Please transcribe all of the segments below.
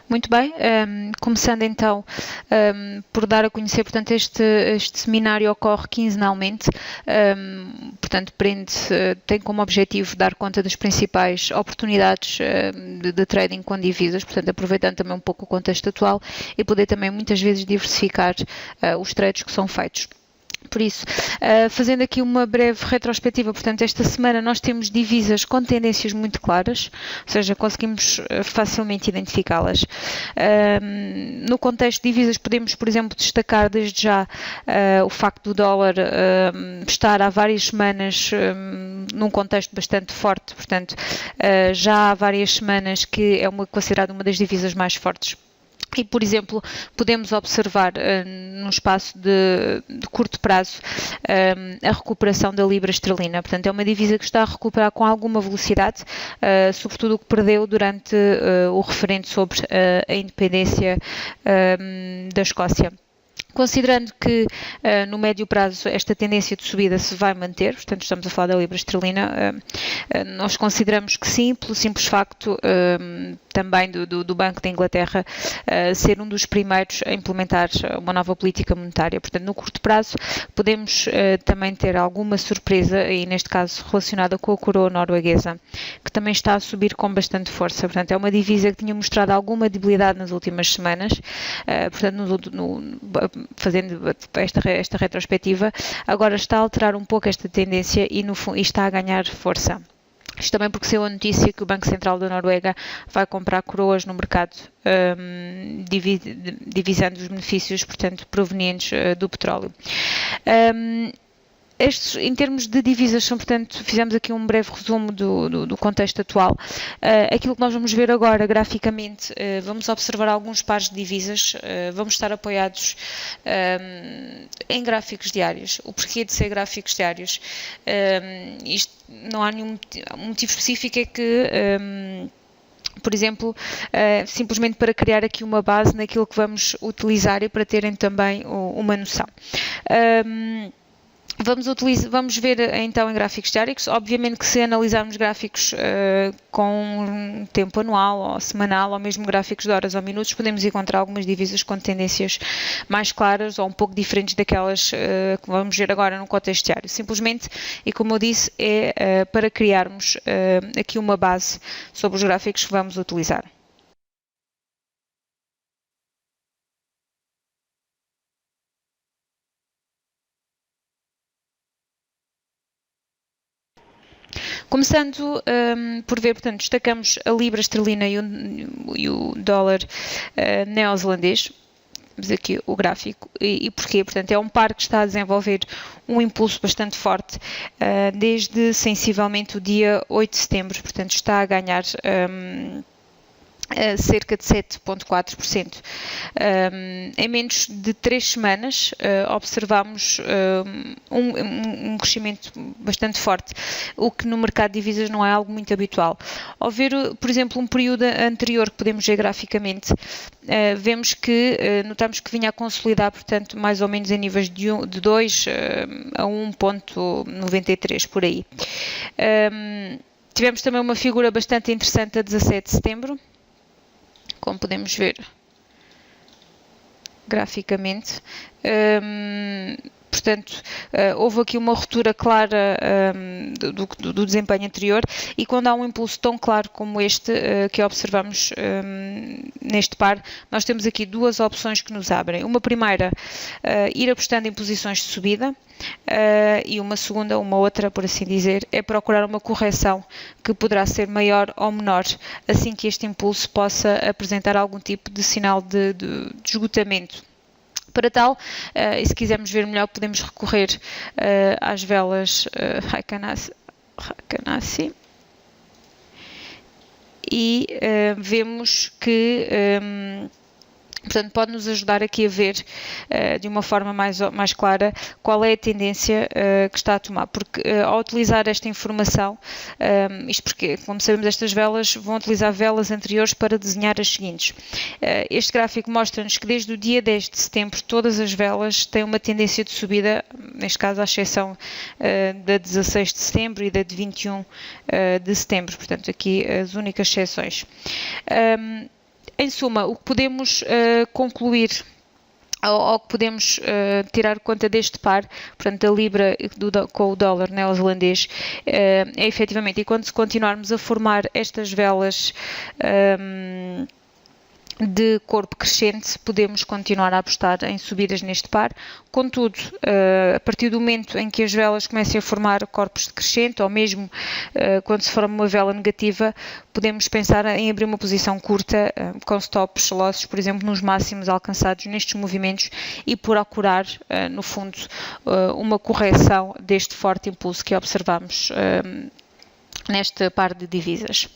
Muito bem, começando então por dar a conhecer, portanto, este seminário ocorre quinzenalmente, portanto, tem como objetivo dar conta das principais oportunidades de trading com divisas, portanto, aproveitando também um pouco o contexto atual e poder também muitas vezes diversificar os trades que são feitos. Por isso, fazendo aqui uma breve retrospectiva, portanto, esta semana nós temos divisas com tendências muito claras, ou seja, conseguimos facilmente identificá-las. No contexto de divisas podemos, por exemplo, destacar desde já o facto do dólar estar há várias semanas num contexto bastante forte, portanto, já há várias semanas que é considerada uma das divisas mais fortes. E, por exemplo, podemos observar num espaço de curto prazo a recuperação da libra esterlina. Portanto, é uma divisa que está a recuperar com alguma velocidade, sobretudo o que perdeu durante o referendo sobre a independência da Escócia. Considerando que no médio prazo esta tendência de subida se vai manter, portanto estamos a falar da libra esterlina, nós consideramos que sim, pelo simples facto também do Banco da Inglaterra ser um dos primeiros a implementar uma nova política monetária. Portanto, no curto prazo podemos também ter alguma surpresa, e neste caso relacionada com a coroa norueguesa, que também está a subir com bastante força. Portanto, é uma divisa que tinha mostrado alguma debilidade nas últimas semanas, portanto, fazendo esta retrospectiva, agora está a alterar um pouco esta tendência e está a ganhar força. Isto também porque saiu a notícia que o Banco Central da Noruega vai comprar coroas no mercado, divisando os benefícios, portanto, provenientes do petróleo. Estes, em termos de divisas, portanto, fizemos aqui um breve resumo do contexto atual. Aquilo que nós vamos ver agora, graficamente, vamos observar alguns pares de divisas, vamos estar apoiados em gráficos diários. O porquê de ser gráficos diários? Isto não há nenhum motivo específico, é que por exemplo, simplesmente para criar aqui uma base naquilo que vamos utilizar e para terem também uma noção. Vamos ver então em gráficos diários. Obviamente que se analisarmos gráficos com tempo anual ou semanal, ou mesmo gráficos de horas ou minutos, podemos encontrar algumas divisas com tendências mais claras ou um pouco diferentes daquelas que vamos ver agora no contexto diário. Simplesmente, e como eu disse, é para criarmos aqui uma base sobre os gráficos que vamos utilizar. Começando por ver, portanto, destacamos a libra esterlina e o dólar neozelandês. Vemos aqui o gráfico. E porquê? Portanto, é um par que está a desenvolver um impulso bastante forte desde sensivelmente o dia 8 de setembro. Portanto, está a ganhar cerca de 7,4%. Em menos de 3 semanas observamos um crescimento bastante forte, o que no mercado de divisas não é algo muito habitual. Ao ver, por exemplo, um período anterior que podemos ver graficamente, vemos que notamos que vinha a consolidar, portanto, mais ou menos em níveis de 2 a 1,93 por aí. Tivemos também uma figura bastante interessante a 17 de setembro, como podemos ver graficamente. Portanto, houve aqui uma ruptura clara do desempenho anterior, e quando há um impulso tão claro como este que observamos neste par, nós temos aqui duas opções que nos abrem. Uma primeira, ir apostando em posições de subida, e uma segunda, uma outra, por assim dizer, é procurar uma correção que poderá ser maior ou menor, assim que este impulso possa apresentar algum tipo de sinal de esgotamento. Para tal, e se quisermos ver melhor, podemos recorrer às velas Heikin-Ashi, e vemos que portanto, pode nos ajudar aqui a ver de uma forma mais clara qual é a tendência que está a tomar, porque ao utilizar esta informação, isto porque, como sabemos, estas velas vão utilizar velas anteriores para desenhar as seguintes. Este gráfico mostra-nos que desde o dia 10 de setembro todas as velas têm uma tendência de subida, neste caso à exceção da 16 de setembro e da de 21 de setembro, portanto aqui as únicas exceções. Em suma, o que podemos concluir ou que podemos tirar conta deste par, portanto, da Libra com o dólar neozelandês, é efetivamente, e quando continuarmos a formar estas velas de corpo crescente, podemos continuar a apostar em subidas neste par. Contudo, a partir do momento em que as velas comecem a formar corpos de crescente, ou mesmo quando se forma uma vela negativa, podemos pensar em abrir uma posição curta, com stops losses, por exemplo, nos máximos alcançados nestes movimentos e procurar, no fundo, uma correção deste forte impulso que observamos neste par de divisas.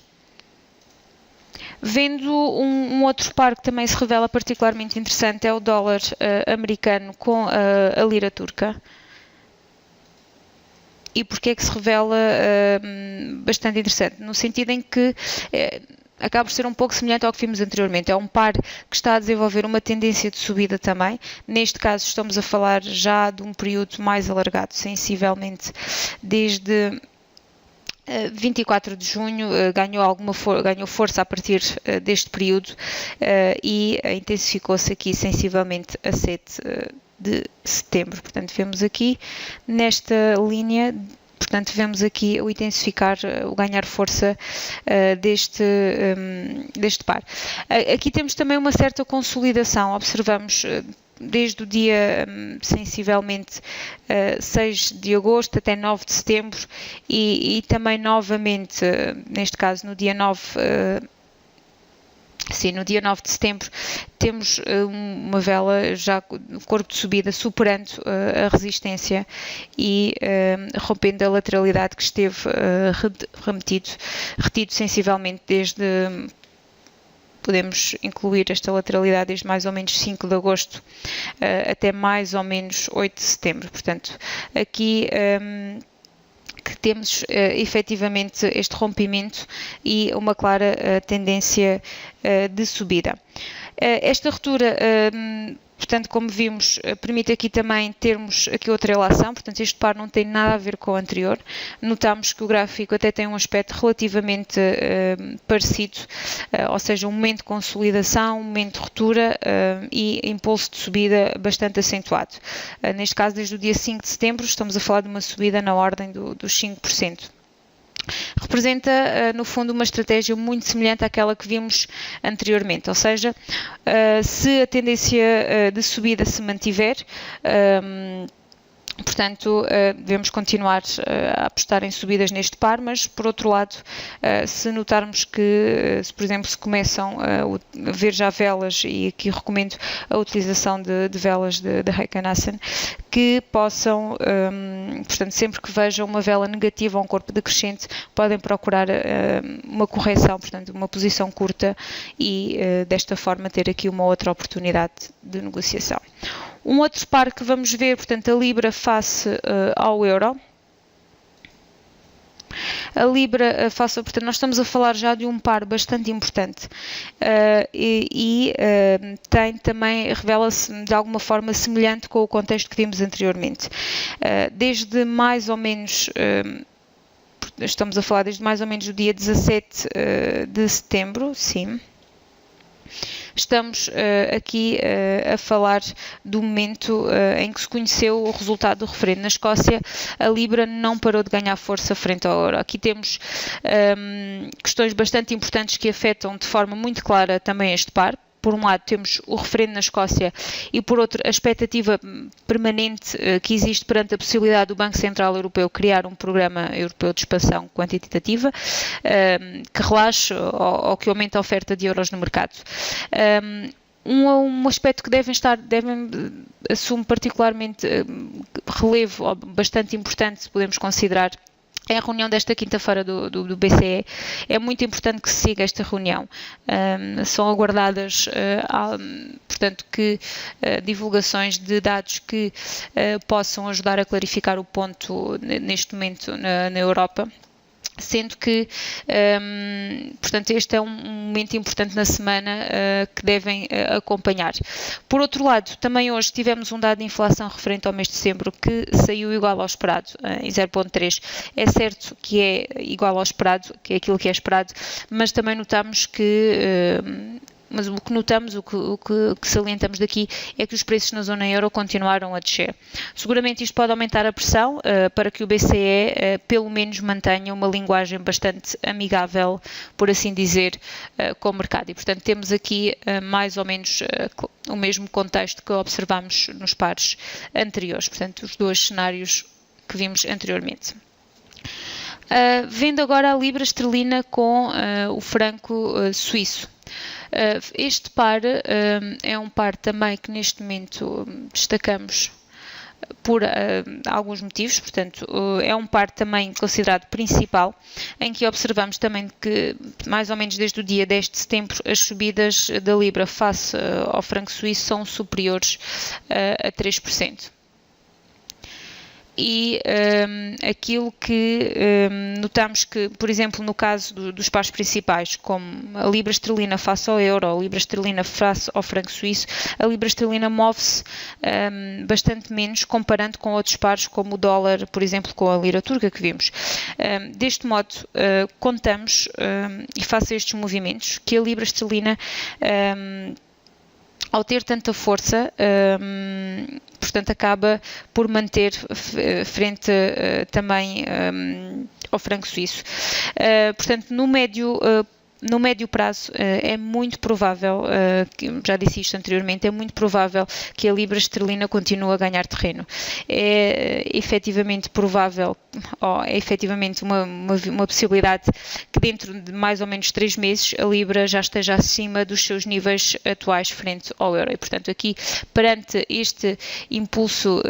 Vendo um outro par que também se revela particularmente interessante, é o dólar americano com a lira turca. E porquê é que se revela bastante interessante? No sentido em que acaba por ser um pouco semelhante ao que vimos anteriormente. É um par que está a desenvolver uma tendência de subida também. Neste caso estamos a falar já de um período mais alargado, sensivelmente desde 24 de junho, ganhou força a partir deste período e intensificou-se aqui sensivelmente a 7 de setembro. Portanto, vemos aqui nesta linha, portanto, vemos aqui o intensificar, o ganhar força deste par. Aqui temos também uma certa consolidação, observamos desde o dia sensivelmente 6 de agosto até 9 de setembro e também novamente, neste caso no dia 9, no dia 9 de setembro, temos uma vela já no corpo de subida superando a resistência e rompendo a lateralidade que esteve retido sensivelmente desde... Podemos incluir esta lateralidade desde mais ou menos 5 de agosto até mais ou menos 8 de setembro. Portanto, aqui que temos efetivamente este rompimento e uma clara tendência de subida. Esta ruptura, portanto, como vimos, permite aqui também termos aqui outra relação, portanto este par não tem nada a ver com o anterior. Notamos que o gráfico até tem um aspecto relativamente parecido, ou seja, um momento de consolidação, um momento de ruptura e impulso de subida bastante acentuado. Neste caso, desde o dia 5 de setembro, estamos a falar de uma subida na ordem dos 5%. Representa, no fundo, uma estratégia muito semelhante àquela que vimos anteriormente, ou seja, se a tendência de subida se mantiver, portanto, devemos continuar a apostar em subidas neste par, mas, por outro lado, se notarmos que, por exemplo, se começam a ver já velas, e aqui recomendo a utilização de velas de Heiken-Assen, que possam, portanto, sempre que vejam uma vela negativa ou um corpo decrescente, podem procurar uma correção, portanto, uma posição curta e, desta forma, ter aqui uma outra oportunidade de negociação. Um outro par que vamos ver, portanto, a Libra face ao euro. A Libra face, portanto, nós estamos a falar já de um par bastante importante tem também, revela-se de alguma forma semelhante com o contexto que vimos anteriormente. Desde mais ou menos... estamos a falar desde mais ou menos o dia 17 de setembro, sim. Estamos aqui a falar do momento em que se conheceu o resultado do referendo na Escócia. A Libra não parou de ganhar força frente ao euro. Aqui temos questões bastante importantes que afetam de forma muito clara também este par. Por um lado, temos o referendo na Escócia e, por outro, a expectativa permanente que existe perante a possibilidade do Banco Central Europeu criar um programa europeu de expansão quantitativa que relaxe ou que aumente a oferta de euros no mercado. Um aspecto que assume particularmente relevo, ou bastante importante, podemos considerar, é a reunião desta quinta-feira do BCE. É muito importante que se siga esta reunião. São aguardadas, portanto, divulgações de dados que possam ajudar a clarificar o ponto neste momento na Europa. Sendo que, portanto, este é um momento importante na semana que devem acompanhar. Por outro lado, também hoje tivemos um dado de inflação referente ao mês de dezembro que saiu igual ao esperado, em 0,3. É certo que é igual ao esperado, que é aquilo que é esperado, mas também notamos que mas o que notamos, o que salientamos daqui é que os preços na zona euro continuaram a descer. Seguramente isto pode aumentar a pressão para que o BCE pelo menos mantenha uma linguagem bastante amigável, por assim dizer, com o mercado. E, portanto, temos aqui mais ou menos o mesmo contexto que observamos nos pares anteriores, portanto, os dois cenários que vimos anteriormente. Vendo agora a libra esterlina com o franco suíço. Este par é um par também que neste momento destacamos por alguns motivos, portanto, é um par também considerado principal, em que observamos também que, mais ou menos desde o dia 10 de setembro, as subidas da libra face ao franco suíço são superiores a 3%. E aquilo que notamos que, por exemplo, no caso dos pares principais, como a libra esterlina face ao euro, a libra esterlina face ao franco suíço, a libra esterlina move-se bastante menos comparando com outros pares, como o dólar, por exemplo, com a lira turca que vimos. Deste modo, contamos, e face a estes movimentos, que a libra esterlina, ao ter tanta força, portanto, acaba por manter frente também ao franco suíço. Portanto, no médio prazo é muito provável, já disse isto anteriormente, é muito provável que a libra esterlina continue a ganhar terreno. É efetivamente provável, é efetivamente uma possibilidade que dentro de mais ou menos 3 meses a libra já esteja acima dos seus níveis atuais frente ao euro. E, portanto, aqui, perante este impulso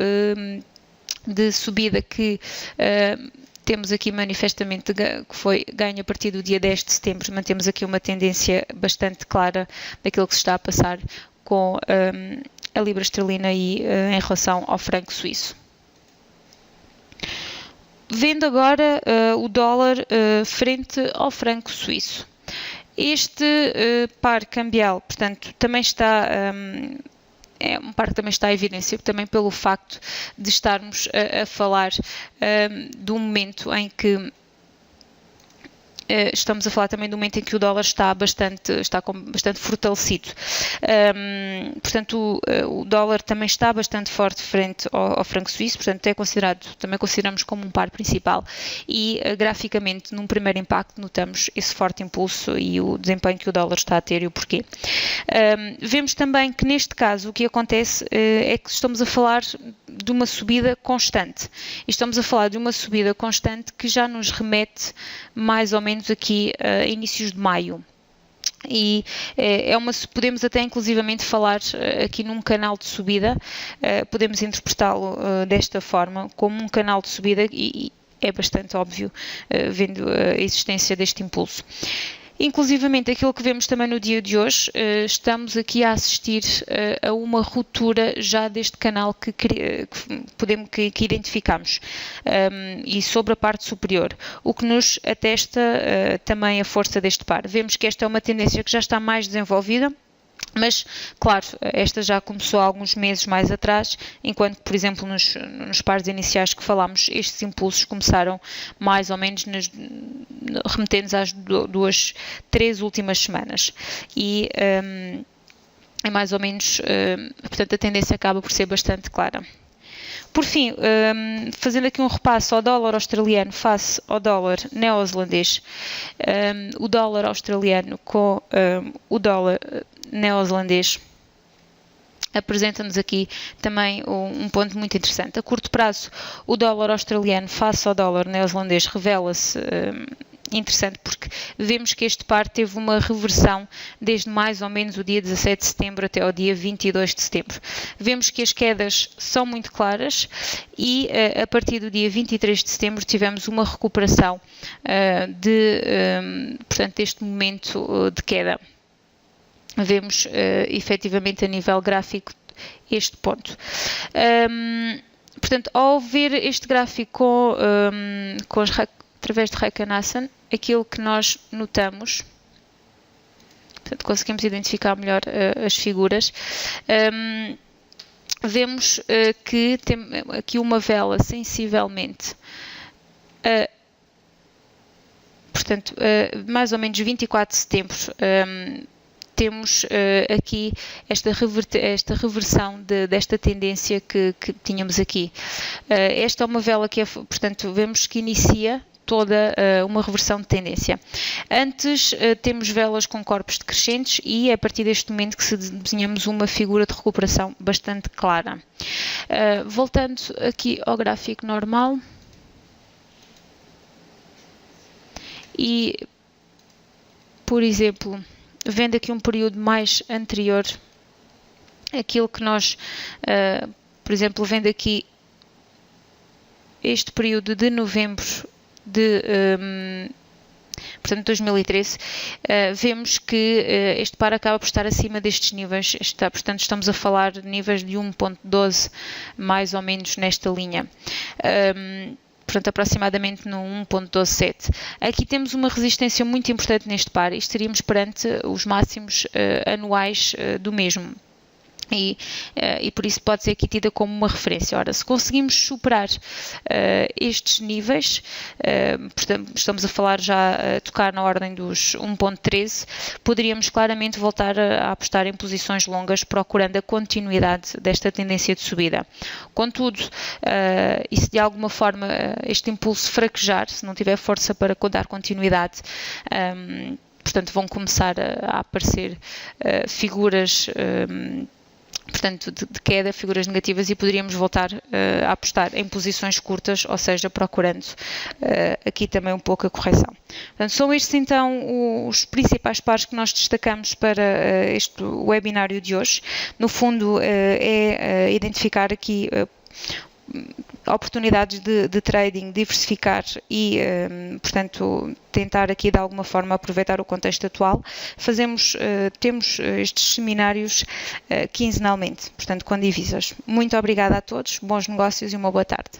de subida que temos aqui manifestamente que foi ganho a partir do dia 10 de setembro, mantemos aqui uma tendência bastante clara daquilo que se está a passar com a libra esterlina e em relação ao franco suíço. Vendo agora o dólar frente ao franco suíço. Este par cambial, portanto, também está... é um par que também está à evidência, também pelo facto de estarmos a falar de um momento em que estamos a falar também do momento em que o dólar está bastante fortalecido. Portanto, o dólar também está bastante forte frente ao franco suíço, portanto, também consideramos como um par principal e graficamente, num primeiro impacto, notamos esse forte impulso e o desempenho que o dólar está a ter e o porquê. Vemos também que neste caso o que acontece é que estamos a falar de uma subida constante. E estamos a falar de uma subida constante que já nos remete mais ou menos aqui a inícios de maio. E podemos até inclusivamente falar aqui num canal de subida, podemos interpretá-lo desta forma, como um canal de subida e é bastante óbvio vendo a existência deste impulso. Inclusivamente, aquilo que vemos também no dia de hoje, estamos aqui a assistir a uma ruptura já deste canal que identificamos e sobre a parte superior, o que nos atesta também a força deste par. Vemos que esta é uma tendência que já está mais desenvolvida, mas, claro, esta já começou há alguns meses mais atrás, enquanto que, por exemplo, nos pares iniciais que falámos, estes impulsos começaram mais ou menos remetendo-nos às 3 últimas semanas. E é mais ou menos, portanto, a tendência acaba por ser bastante clara. Por fim, fazendo aqui um repasso ao dólar australiano face ao dólar neozelandês, o dólar australiano com o dólar neozelandês apresenta-nos aqui também um ponto muito interessante. A curto prazo, o dólar australiano face ao dólar neozelandês revela-se interessante porque vemos que este par teve uma reversão desde mais ou menos o dia 17 de setembro até ao dia 22 de setembro. Vemos que as quedas são muito claras e a partir do dia 23 de setembro tivemos uma recuperação portanto, deste momento de queda. Vemos efetivamente a nível gráfico este ponto. Portanto, ao ver este gráfico através de Heiken-Hansen, aquilo que nós notamos, portanto, conseguimos identificar melhor as figuras, vemos que tem aqui uma vela sensivelmente portanto, mais ou menos 24 de setembro, temos aqui esta reversão desta tendência que tínhamos aqui. Esta é uma vela que, portanto, vemos que inicia toda uma reversão de tendência. Antes temos velas com corpos decrescentes e é a partir deste momento que se desenhamos uma figura de recuperação bastante clara. Voltando aqui ao gráfico normal e, por exemplo, vendo aqui um período mais anterior, aquilo que nós, por exemplo, vendo aqui este período de novembro portanto 2013, vemos que este par acaba por estar acima destes níveis, portanto estamos a falar de níveis de 1.12 mais ou menos nesta linha. Portanto, aproximadamente no 1.127. Aqui temos uma resistência muito importante neste par e estaríamos perante os máximos anuais do mesmo. E por isso pode ser aqui tida como uma referência. Ora, se conseguimos superar estes níveis, portanto, estamos a falar já a tocar na ordem dos 1.13, poderíamos claramente voltar a apostar em posições longas, procurando a continuidade desta tendência de subida. Contudo, e se de alguma forma este impulso fraquejar, se não tiver força para dar continuidade, portanto, vão começar a aparecer figuras portanto, de queda, figuras negativas, e poderíamos voltar a apostar em posições curtas, ou seja, procurando aqui também um pouco a correção. Portanto, são estes então os principais pares que nós destacamos para este webinário de hoje. No fundo, é identificar aqui oportunidades de trading, diversificar e, portanto, tentar aqui de alguma forma aproveitar o contexto atual. Temos estes seminários quinzenalmente, portanto, com divisas. Muito obrigada a todos, bons negócios e uma boa tarde.